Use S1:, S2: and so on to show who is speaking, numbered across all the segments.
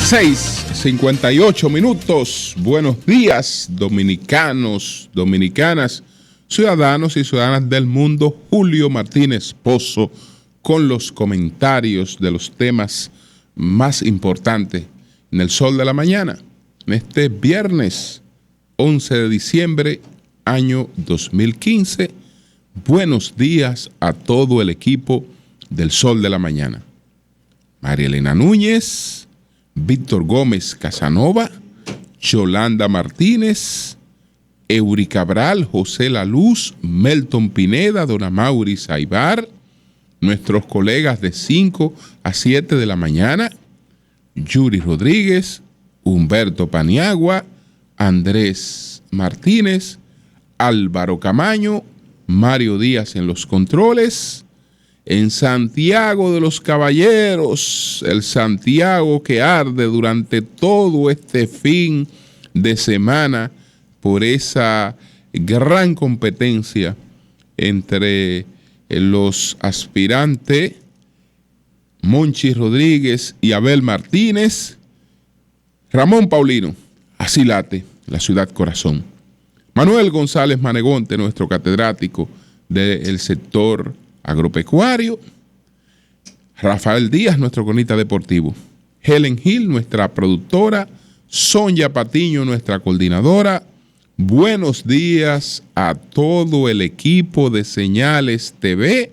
S1: 6:58. Buenos días, dominicanos, dominicanas, ciudadanos y ciudadanas del mundo. Julio Martínez Pozo con los comentarios de los temas más importantes en el Sol de la Mañana. En este viernes 11 de diciembre, año 2015. Buenos días a todo el equipo del Sol de la Mañana. María Elena Núñez, Víctor Gómez Casanova, Yolanda Martínez, Eury Cabral, José La Luz, Melton Pineda, Don Amaury Saibar, nuestros colegas de 5 a 7 de la mañana, Yuri Rodríguez, Humberto Paniagua, Andrés Martínez, Álvaro Camaño, Mario Díaz en los controles. En Santiago de los Caballeros, el Santiago que arde durante todo este fin de semana por esa gran competencia entre los aspirantes Monchi Rodríguez y Abel Martínez. Ramón Paulino, así late la ciudad corazón. Manuel González Manegonte, nuestro catedrático del sector agropecuario. Rafael Díaz, nuestro cronista deportivo. Helen Hill, nuestra productora. Sonia Patiño, nuestra coordinadora. Buenos días a todo el equipo de Señales TV,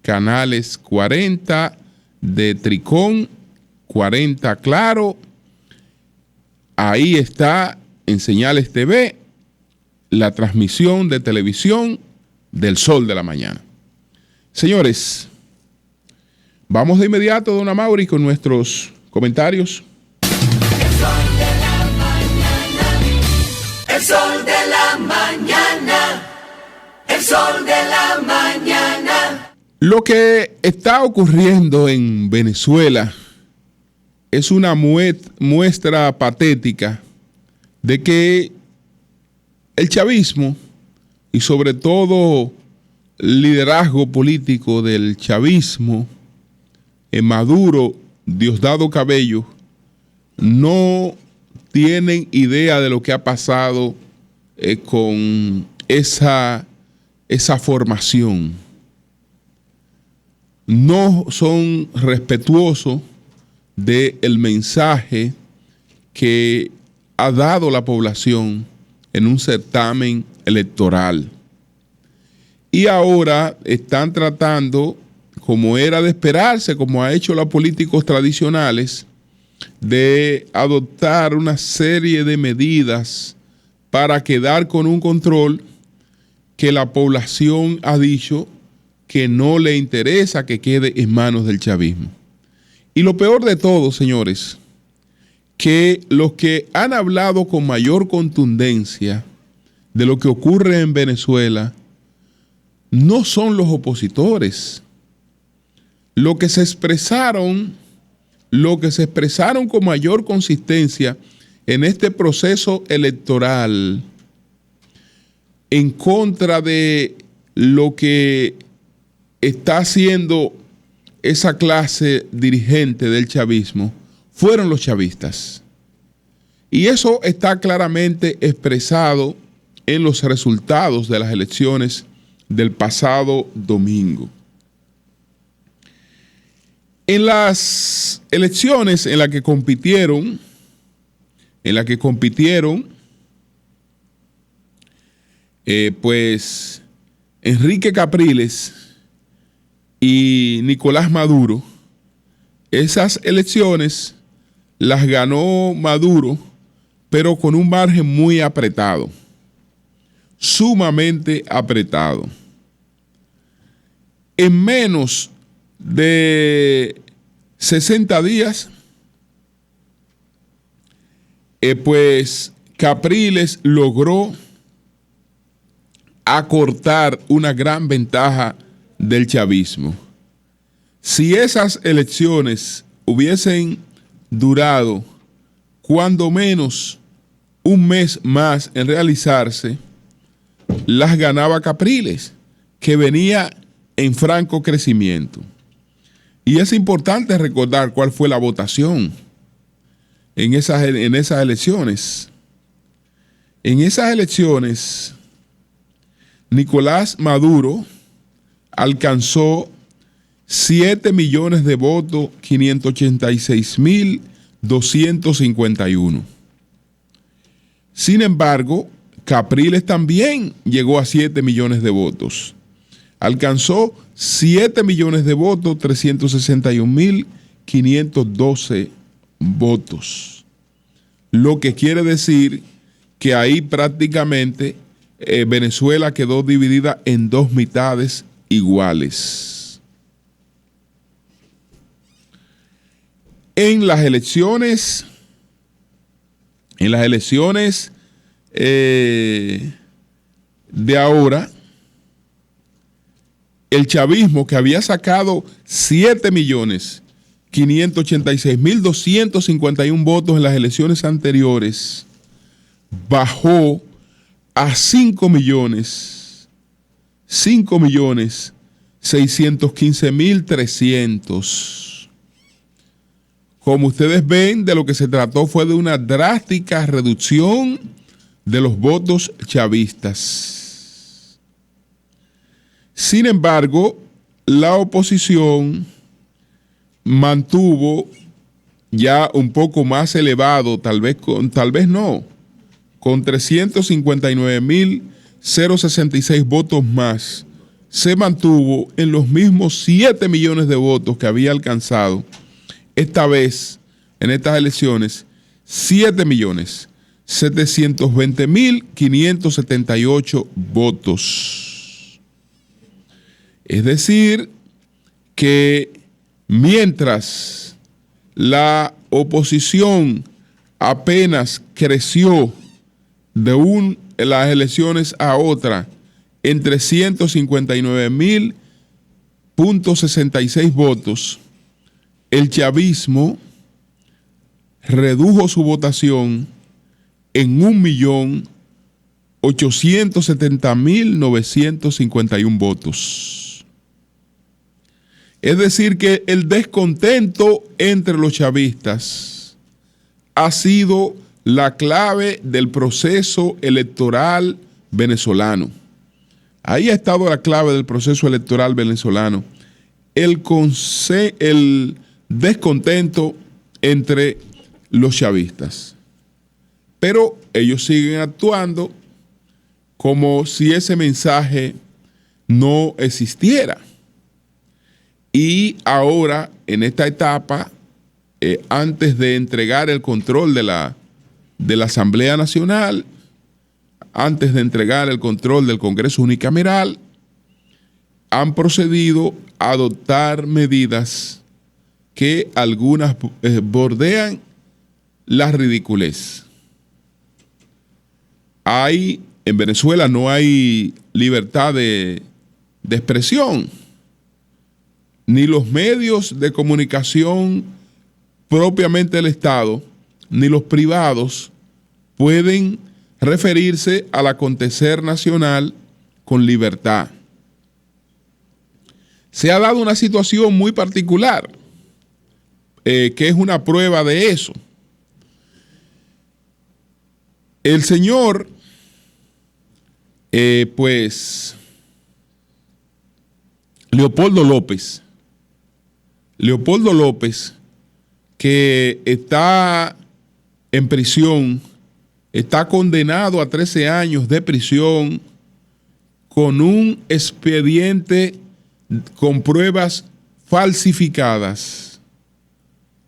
S1: canales 40 de Tricón, 40 Claro. Ahí está en Señales TV la transmisión de televisión del Sol de la Mañana. Señores, vamos de inmediato, Don Amaury, con nuestros comentarios.
S2: El Sol de la mañana, el Sol de la mañana, el Sol de la mañana.
S1: Lo que está ocurriendo en Venezuela es una muestra patética de que el chavismo y sobre todo liderazgo político del chavismo, Maduro, Diosdado Cabello, no tienen idea de lo que ha pasado con esa formación. No son respetuosos del mensaje que ha dado la población en un certamen electoral. Y ahora están tratando, como era de esperarse, como ha hecho los políticos tradicionales, de adoptar una serie de medidas para quedar con un control que la población ha dicho que no le interesa que quede en manos del chavismo. Y lo peor de todo, señores, que los que han hablado con mayor contundencia de lo que ocurre en Venezuela no son los opositores. Lo que se expresaron con mayor consistencia en este proceso electoral en contra de lo que está haciendo esa clase dirigente del chavismo fueron los chavistas. Y eso está claramente expresado en los resultados de las elecciones del pasado domingo. En las elecciones en las que compitieron, pues Enrique Capriles y Nicolás Maduro, esas elecciones las ganó Maduro, pero con un margen muy apretado, sumamente apretado. En menos de 60 días, pues Capriles logró acortar una gran ventaja del chavismo. Si esas elecciones hubiesen durado cuando menos un mes más en realizarse, las ganaba Capriles, que venía en franco crecimiento. Y es importante recordar cuál fue la votación. en esas elecciones. En esas elecciones, Nicolás Maduro alcanzó 7 millones de votos, 586.251. Sin embargo, Capriles también llegó a 7 millones de votos. Alcanzó 7 millones de votos, 361.512 votos. Lo que quiere decir que ahí prácticamente Venezuela quedó dividida en dos mitades iguales. En las elecciones de ahora, el chavismo, que había sacado 7.586.251 votos en las elecciones anteriores, bajó a 5.615.300. Como ustedes ven, de lo que se trató fue de una drástica reducción de los votos chavistas. Sin embargo, la oposición mantuvo ya un poco más elevado, tal vez no, con 359.066 votos más, se mantuvo en los mismos 7 millones de votos que había alcanzado esta vez en estas elecciones, 7.720.578 votos. Es decir, que mientras la oposición apenas creció de las elecciones a otra entre 159.066 votos, el chavismo redujo su votación en 1.870.951 votos. Es decir, que el descontento entre los chavistas ha sido la clave del proceso electoral venezolano. Ahí ha estado la clave del proceso electoral venezolano. El descontento entre los chavistas. Pero ellos siguen actuando como si ese mensaje no existiera. Y ahora, en esta etapa, antes de entregar el control de la Asamblea Nacional, antes de entregar el control del Congreso Unicameral, han procedido a adoptar medidas que algunas bordean la ridiculez. En Venezuela no hay libertad de expresión, ni los medios de comunicación propiamente del Estado, ni los privados pueden referirse al acontecer nacional con libertad. Se ha dado una situación muy particular, que es una prueba de eso. El señor, Leopoldo López, que está en prisión, está condenado a 13 años de prisión con un expediente con pruebas falsificadas,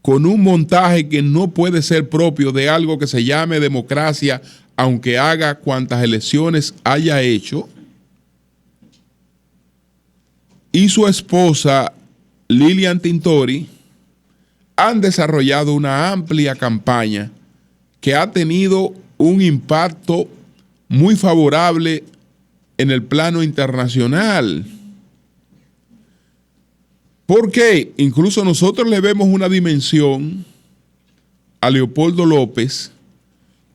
S1: con un montaje que no puede ser propio de algo que se llame democracia, aunque haga cuantas elecciones haya hecho, y su esposa Lilian Tintori han desarrollado una amplia campaña que ha tenido un impacto muy favorable en el plano internacional. Porque incluso nosotros le vemos una dimensión a Leopoldo López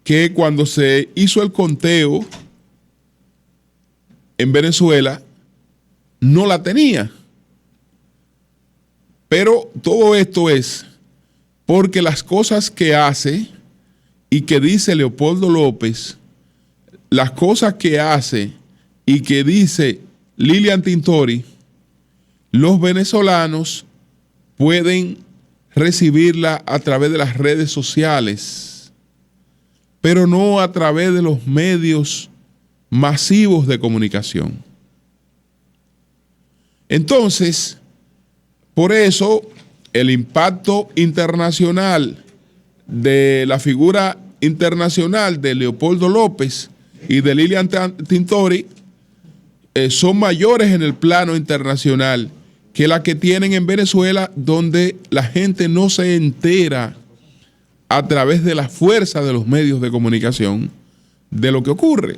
S1: que cuando se hizo el conteo en Venezuela no la tenía. Pero todo esto es porque las cosas que hace y que dice Leopoldo López, las cosas que hace y que dice Lilian Tintori, los venezolanos pueden recibirla a través de las redes sociales, pero no a través de los medios masivos de comunicación. Entonces, por eso el impacto internacional de la figura internacional de Leopoldo López y de Lilian Tintori son mayores en el plano internacional que la que tienen en Venezuela, donde la gente no se entera a través de la fuerza de los medios de comunicación de lo que ocurre.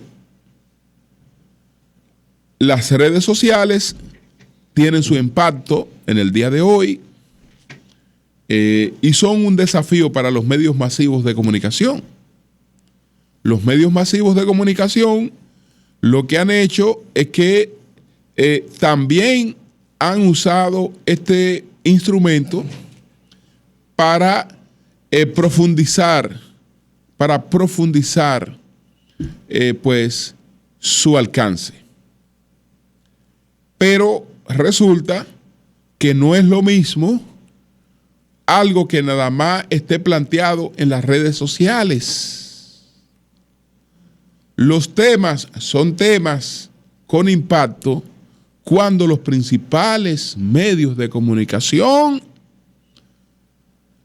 S1: Las redes sociales tienen su impacto en el día de hoy y son un desafío para los medios masivos de comunicación. Los medios masivos de comunicación lo que han hecho es que también han usado este instrumento para profundizar pues su alcance. Pero resulta que no es lo mismo algo que nada más esté planteado en las redes sociales. Los temas son temas con impacto cuando los principales medios de comunicación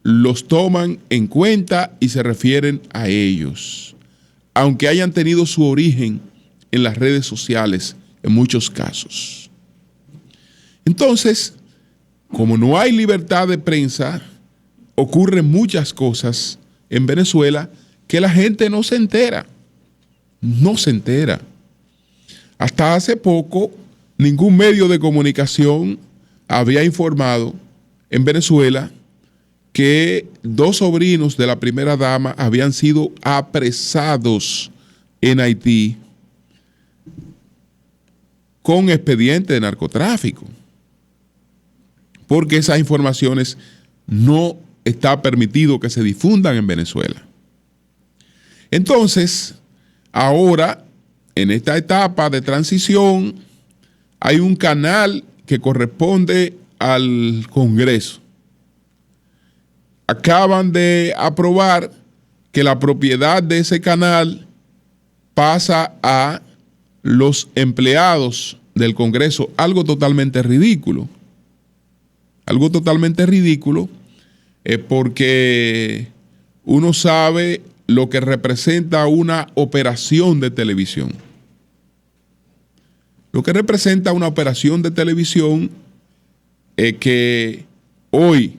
S1: los toman en cuenta y se refieren a ellos, aunque hayan tenido su origen en las redes sociales en muchos casos. Entonces, como no hay libertad de prensa, ocurren muchas cosas en Venezuela que la gente no se entera. No se entera. Hasta hace poco, ningún medio de comunicación había informado en Venezuela que 2 sobrinos de la primera dama habían sido apresados en Haití con expediente de narcotráfico, porque esas informaciones no está permitido que se difundan en Venezuela. Entonces, ahora, en esta etapa de transición, hay un canal que corresponde al Congreso. Acaban de aprobar que la propiedad de ese canal pasa a los empleados del Congreso, algo totalmente ridículo. Algo totalmente ridículo, porque uno sabe lo que representa una operación de televisión. Lo que representa una operación de televisión que hoy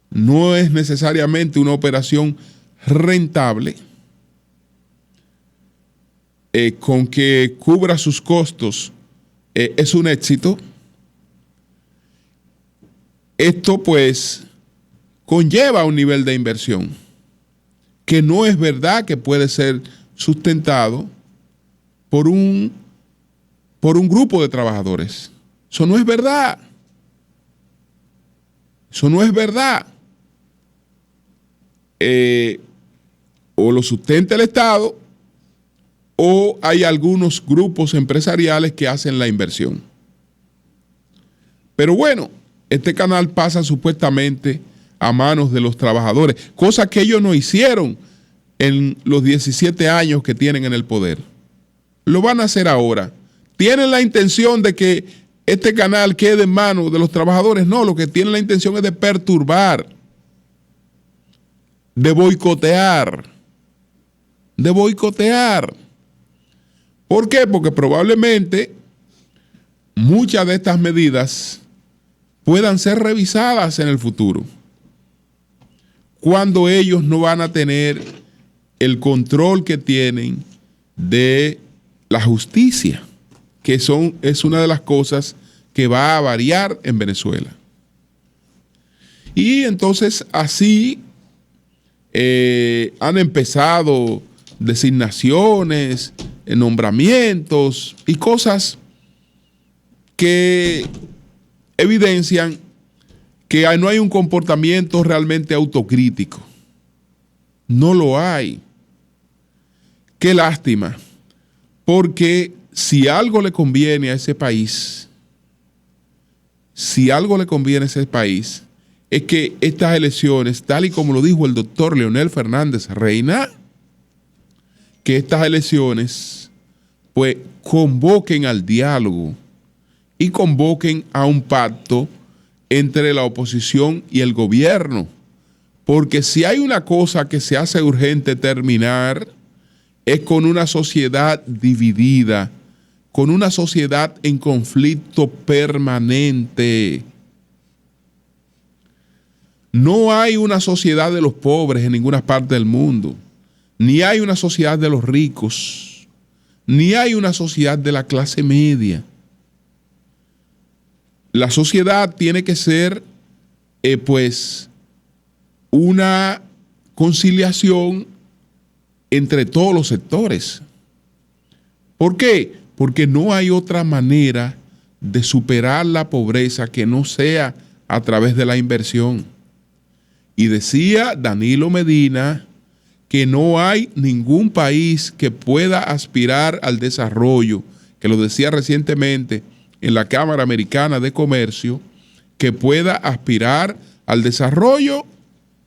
S1: no es necesariamente una operación rentable, con que cubra sus costos, es un éxito. Esto pues conlleva un nivel de inversión que no es verdad que puede ser sustentado por un grupo de trabajadores. Eso no es verdad. Eso no es verdad. O lo sustenta el Estado o hay algunos grupos empresariales que hacen la inversión. Pero bueno, este canal pasa supuestamente a manos de los trabajadores, cosa que ellos no hicieron en los 17 años que tienen en el poder. Lo van a hacer ahora. ¿Tienen la intención de que este canal quede en manos de los trabajadores? No, lo que tienen la intención es de perturbar, de boicotear. ¿Por qué? Porque probablemente muchas de estas medidas puedan ser revisadas en el futuro, cuando ellos no van a tener el control que tienen de la justicia, que es una de las cosas que va a variar en Venezuela. Y entonces así han empezado designaciones, nombramientos y cosas que evidencian que no hay un comportamiento realmente autocrítico. No lo hay. Qué lástima, porque si algo le conviene a ese país, es que estas elecciones, tal y como lo dijo el doctor Leonel Fernández Reina, que estas elecciones pues convoquen al diálogo y convoquen a un pacto entre la oposición y el gobierno. Porque si hay una cosa que se hace urgente terminar, es con una sociedad dividida, con una sociedad en conflicto permanente. No hay una sociedad de los pobres en ninguna parte del mundo, ni hay una sociedad de los ricos, ni hay una sociedad de la clase media. La sociedad tiene que ser, pues, una conciliación entre todos los sectores. ¿Por qué? Porque no hay otra manera de superar la pobreza que no sea a través de la inversión. Y decía Danilo Medina que no hay ningún país que pueda aspirar al desarrollo, que lo decía recientemente en la Cámara Americana de Comercio, que pueda aspirar al desarrollo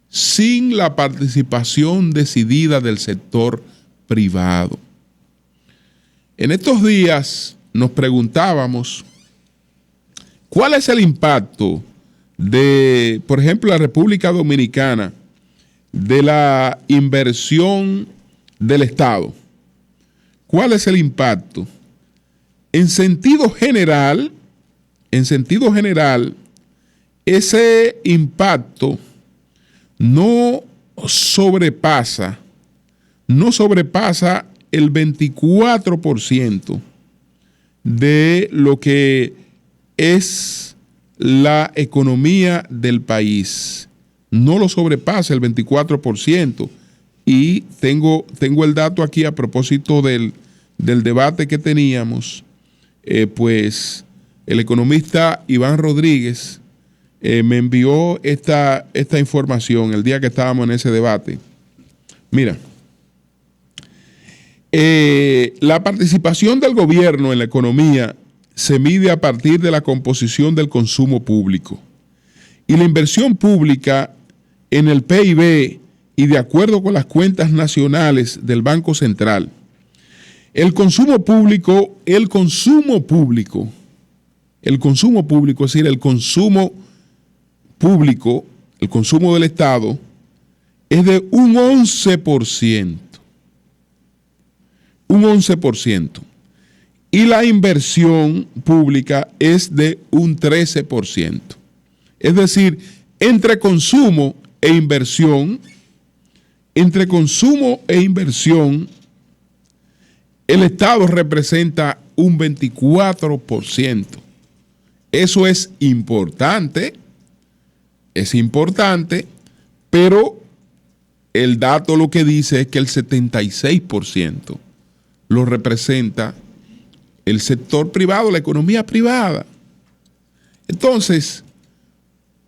S1: sin la participación decidida del sector privado. En estos días nos preguntábamos, ¿cuál es el impacto de, por ejemplo, la República Dominicana, de la inversión del Estado? ¿Cuál es el impacto? En sentido general, ese impacto no sobrepasa el 24% de lo que es la economía del país. No lo sobrepasa el 24%. Y tengo el dato aquí a propósito del debate que teníamos. Pues el economista Iván Rodríguez me envió esta información el día que estábamos en ese debate. Mira, la participación del gobierno en la economía se mide a partir de la composición del consumo público y la inversión pública en el PIB, y de acuerdo con las cuentas nacionales del Banco Central, el consumo público, es decir, el consumo público, el consumo del Estado, es de un 11%. Un 11%. Y la inversión pública es de un 13%. Es decir, entre consumo e inversión, el Estado representa un 24%. Eso es importante, pero el dato lo que dice es que el 76% lo representa el sector privado, la economía privada. Entonces,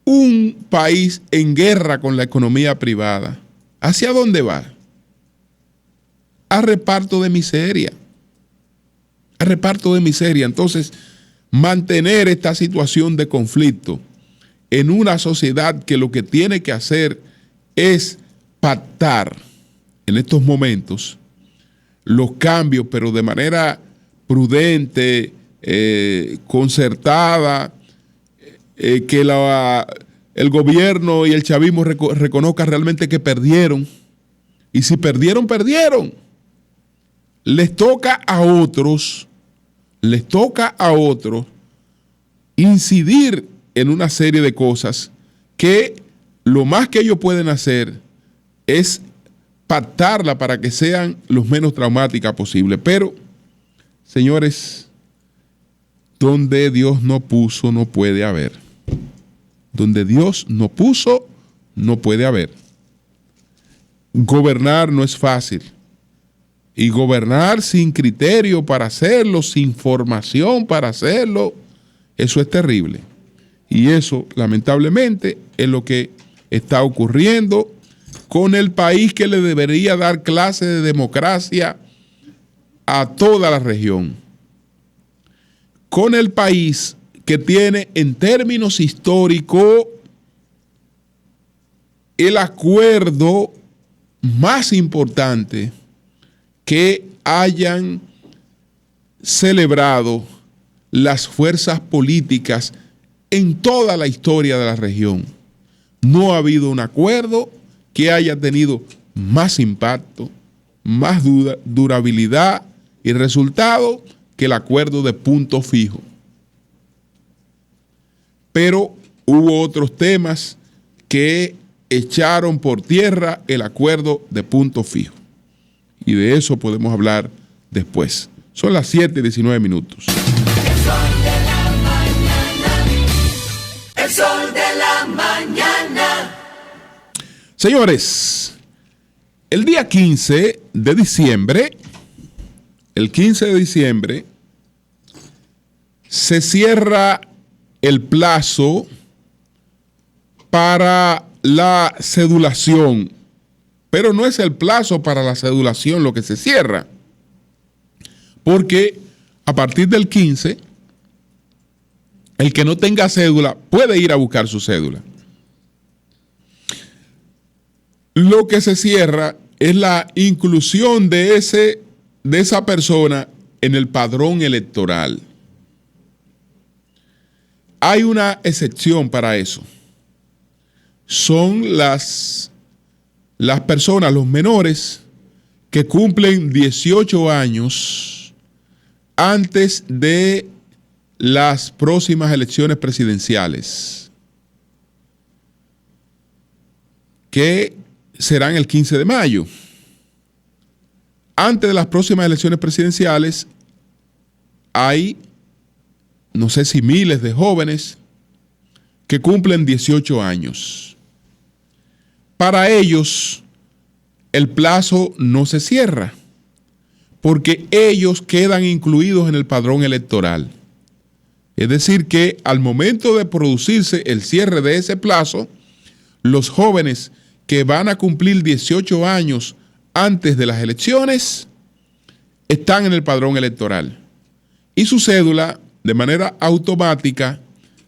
S1: un país en guerra con la economía privada, ¿hacia dónde va? A reparto de miseria. Entonces, mantener esta situación de conflicto en una sociedad que lo que tiene que hacer es pactar en estos momentos los cambios, pero de manera prudente, concertada, que el gobierno y el chavismo reconozcan realmente que perdieron. Y si perdieron, perdieron. Les toca a otros incidir en una serie de cosas que lo más que ellos pueden hacer es pactarla para que sean lo menos traumáticas posible. Pero, señores, donde Dios no puso, no puede haber. Donde Dios no puso, no puede haber. Gobernar no es fácil. Y gobernar sin criterio para hacerlo, sin formación para hacerlo, eso es terrible. Y eso, lamentablemente, es lo que está ocurriendo con el país que le debería dar clase de democracia a toda la región. Con el país que tiene en términos históricos el acuerdo más importante que hayan celebrado las fuerzas políticas en toda la historia de la región. No ha habido un acuerdo que haya tenido más impacto, más durabilidad y resultado que el acuerdo de punto fijo. Pero hubo otros temas que echaron por tierra el acuerdo de punto fijo. Y de eso podemos hablar después. Son las 7:19.
S2: El sol de la mañana.
S1: Señores, el día 15 de diciembre, se cierra el plazo para la cedulación, pero no es el plazo para la cedulación lo que se cierra, porque a partir del 15, el que no tenga cédula puede ir a buscar su cédula. Lo que se cierra es la inclusión de esa persona en el padrón electoral. Hay una excepción para eso. Son las personas, los menores, que cumplen 18 años antes de las próximas elecciones presidenciales, que serán el 15 de mayo. Antes de las próximas elecciones presidenciales hay, no sé si miles de jóvenes que cumplen 18 años. Para ellos, el plazo no se cierra, porque ellos quedan incluidos en el padrón electoral. Es decir, que al momento de producirse el cierre de ese plazo, los jóvenes que van a cumplir 18 años antes de las elecciones están en el padrón electoral. Y su cédula, de manera automática,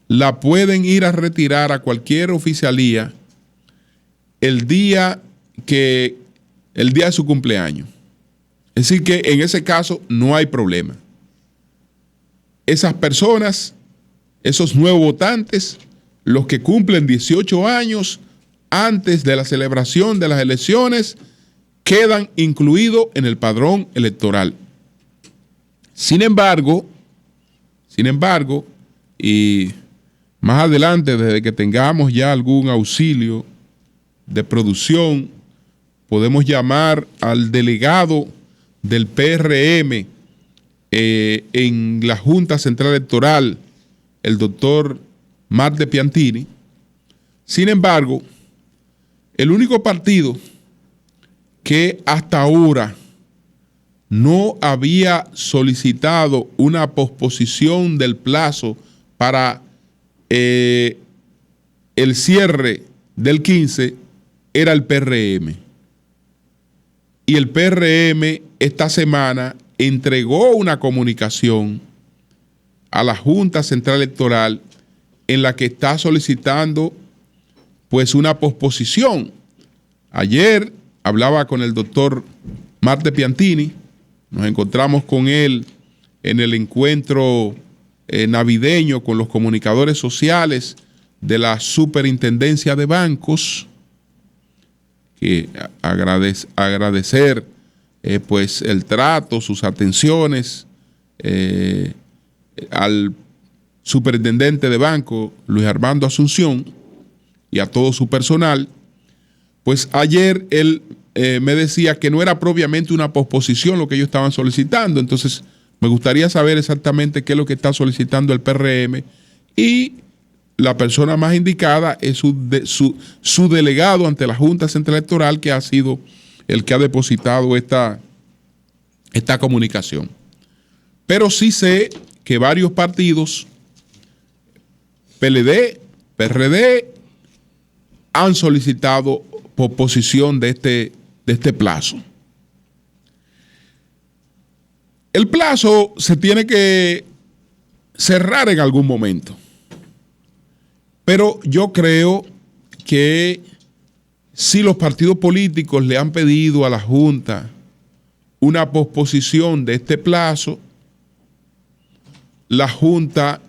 S1: la pueden ir a retirar a cualquier oficialía el día de su cumpleaños. Es decir, que en ese caso no hay problema. Esas personas, esos nuevos votantes, los que cumplen 18 años antes de la celebración de las elecciones, quedan incluidos en el padrón electoral. Sin embargo, y más adelante, desde que tengamos ya algún auxilio de producción, podemos llamar al delegado del PRM en la Junta Central Electoral, el doctor Marte Piantini. Sin embargo, el único partido que hasta ahora no había solicitado una posposición del plazo para el cierre del 15 era el PRM. Y el PRM esta semana entregó una comunicación a la Junta Central Electoral en la que está solicitando pues una posposición. Ayer hablaba con el doctor Marte Piantini, nos encontramos con él en el encuentro navideño con los comunicadores sociales de la Superintendencia de Bancos, que agradecer pues el trato, sus atenciones al superintendente de banco, Luis Armando Asunción, y a todo su personal. Pues ayer él me decía que no era propiamente una posposición lo que ellos estaban solicitando. Entonces me gustaría saber exactamente qué es lo que está solicitando el PRM, y la persona más indicada es su delegado ante la Junta Central Electoral, que ha sido el que ha depositado esta comunicación. Pero sí sé que varios partidos PLD, PRD han solicitado posposición de este plazo. El plazo se tiene que cerrar en algún momento, pero yo creo que si los partidos políticos le han pedido a la Junta una posposición de este plazo, la Junta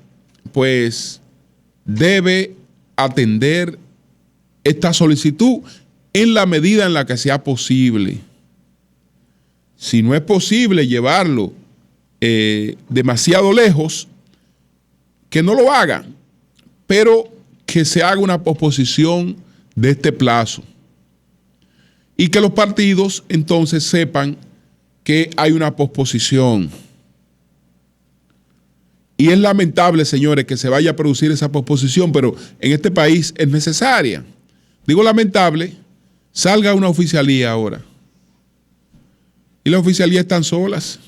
S1: pues debe atender esta solicitud en la medida en la que sea posible. Si no es posible llevarlo demasiado lejos, que no lo hagan, pero que se haga una posposición de este plazo y que los partidos entonces sepan que hay una posposición. Y es lamentable, señores, que se vaya a producir esa posposición, pero en este país es necesaria. Digo lamentable, salga una oficialía ahora. Y las oficialías están solas.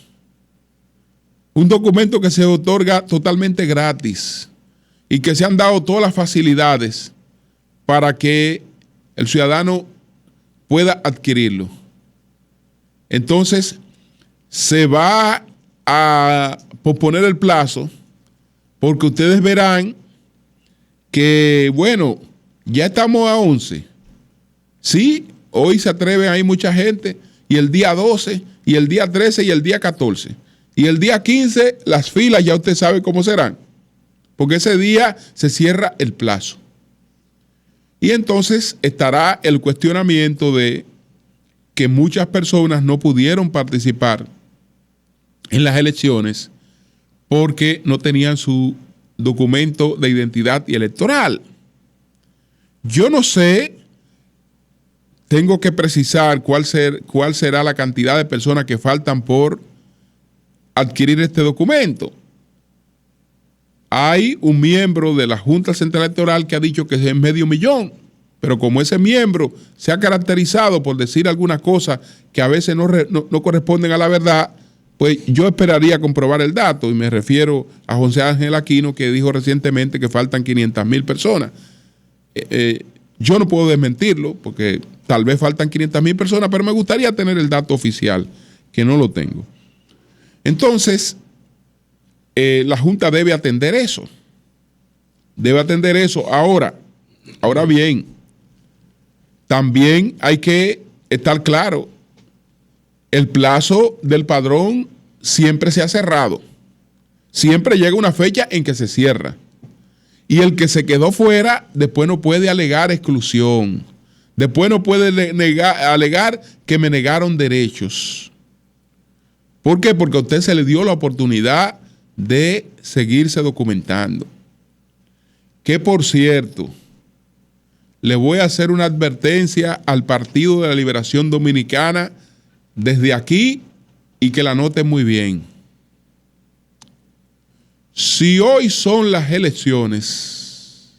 S1: Un documento que se otorga totalmente gratis y que se han dado todas las facilidades para que el ciudadano pueda adquirirlo. Entonces, se va a posponer el plazo porque ustedes verán que, bueno, ya estamos a 11. Sí, hoy se atreven ahí mucha gente, y el día 12, y el día 13, y el día 14. Y el día 15, las filas ya usted sabe cómo serán, porque ese día se cierra el plazo. Y entonces estará el cuestionamiento de que muchas personas no pudieron participar en las elecciones porque no tenían su documento de identidad y electoral. Yo no sé, tengo que precisar cuál será la cantidad de personas que faltan por adquirir este documento. Hay un miembro de la Junta Central Electoral que ha dicho que es 500,000, pero como ese miembro se ha caracterizado por decir algunas cosas que a veces no corresponden a la verdad, pues yo esperaría comprobar el dato, y me refiero a José Ángel Aquino, que dijo recientemente que faltan 500,000 personas. Yo no puedo desmentirlo, porque tal vez faltan 500,000 personas, pero me gustaría tener el dato oficial, que no lo tengo. Entonces, la Junta debe atender eso. Debe atender eso. Ahora bien, también hay que estar claro, el plazo del padrón siempre se ha cerrado. Siempre llega una fecha en que se cierra. Y el que se quedó fuera, después no puede alegar exclusión. Después no puede alegar que me negaron derechos. ¿Por qué? Porque a usted se le dio la oportunidad de seguirse documentando. Que por cierto, le voy a hacer una advertencia al Partido de la Liberación Dominicana desde aquí, y que la noten muy bien. Si hoy son las elecciones,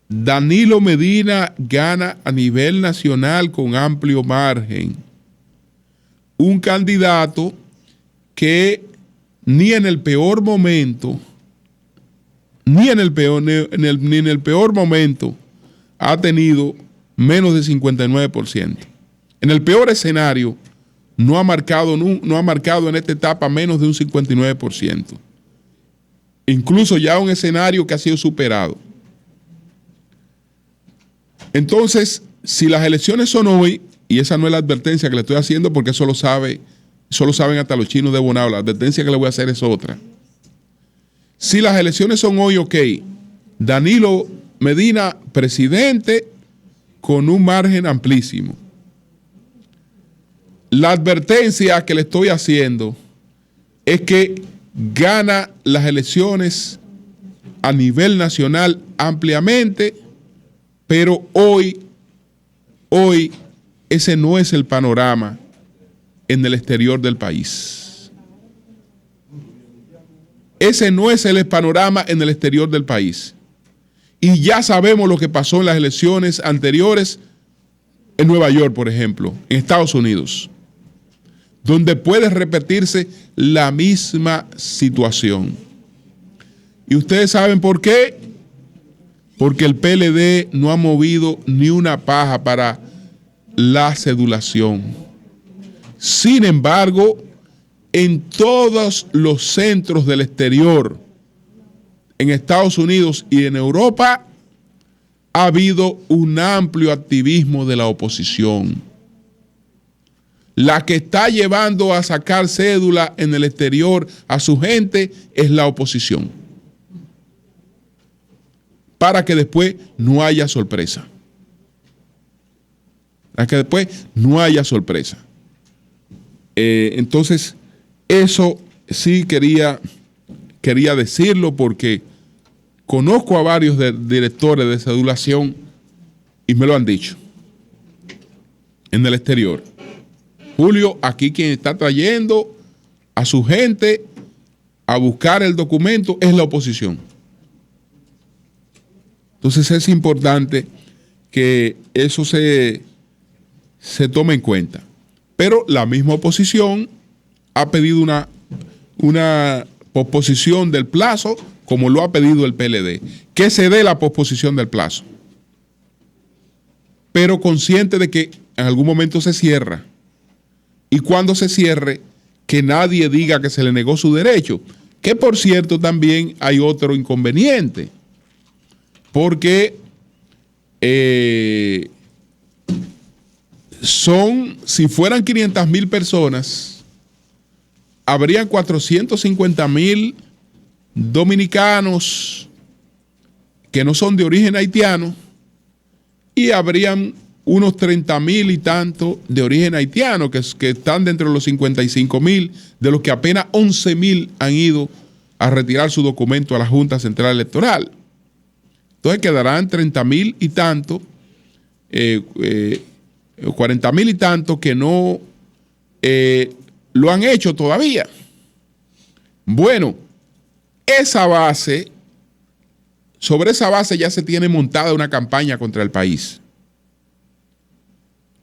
S1: Danilo Medina gana a nivel nacional con amplio margen. Un candidato que ni en el peor momento, ni en el peor momento ha tenido menos de 59%. En el peor escenario no ha marcado en esta etapa menos de un 59%. Incluso ya un escenario que ha sido superado. Entonces, si las elecciones son hoy, y esa no es la advertencia que le estoy haciendo porque eso lo saben hasta los chinos de Bonao, la advertencia que le voy a hacer es otra. Si las elecciones son hoy, ok, Danilo Medina, presidente, con un margen amplísimo. La advertencia que le estoy haciendo es que gana las elecciones a nivel nacional ampliamente, pero hoy ese no es el panorama en el exterior del país. Ese no es el panorama en el exterior del país. Y ya sabemos lo que pasó en las elecciones anteriores en Nueva York, por ejemplo, en Estados Unidos, donde puede repetirse la misma situación. ¿Y ustedes saben por qué? Porque el PLD no ha movido ni una paja para la cedulación. Sin embargo, en todos los centros del exterior, en Estados Unidos y en Europa, ha habido un amplio activismo de la oposición. La que está llevando a sacar cédula en el exterior a su gente es la oposición. Para que después no haya sorpresa. Para que después no haya sorpresa. Entonces, eso sí quería decirlo porque conozco a varios directores de cedulación y me lo han dicho en el exterior. Julio, aquí quien está trayendo a su gente a buscar el documento es la oposición. Entonces es importante que eso se tome en cuenta. Pero la misma oposición ha pedido una posposición del plazo, como lo ha pedido el PLD, que se dé la posposición del plazo, pero consciente de que en algún momento se cierra, y cuando se cierre, que nadie diga que se le negó su derecho, que por cierto también hay otro inconveniente, porque si fueran 500,000 personas, habrían 450,000 dominicanos que no son de origen haitiano y habrían unos 30,000 y tanto de origen haitiano que están dentro de los 55,000, de los que apenas 11,000 han ido a retirar su documento a la Junta Central Electoral. Entonces quedarán 30,000 y tanto, 40,000 y tanto que no lo han hecho todavía. Bueno, sobre esa base ya se tiene montada una campaña contra el país.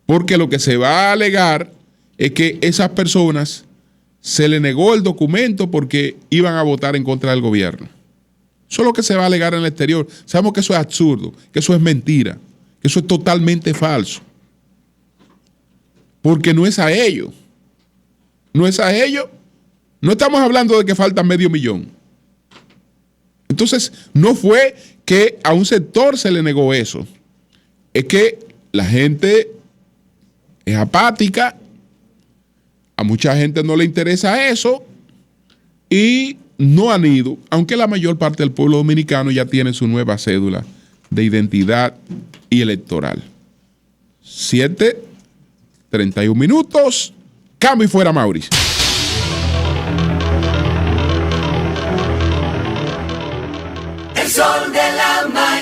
S1: Porque lo que se va a alegar es que esas personas se le negó el documento porque iban a votar en contra del gobierno. Eso es lo que se va a alegar en el exterior. Sabemos que eso es absurdo, que eso es mentira, que eso es totalmente falso. Porque no es a ellos. No es a ellos. No estamos hablando de que faltan 500,000. Entonces, no fue que a un sector se le negó eso. Es que la gente es apática, a mucha gente no le interesa eso y no han ido, aunque la mayor parte del pueblo dominicano ya tiene su nueva cédula de identidad y electoral. 7:31 minutos. Cambio y fuera, Mauricio.
S2: El sol de la mañana.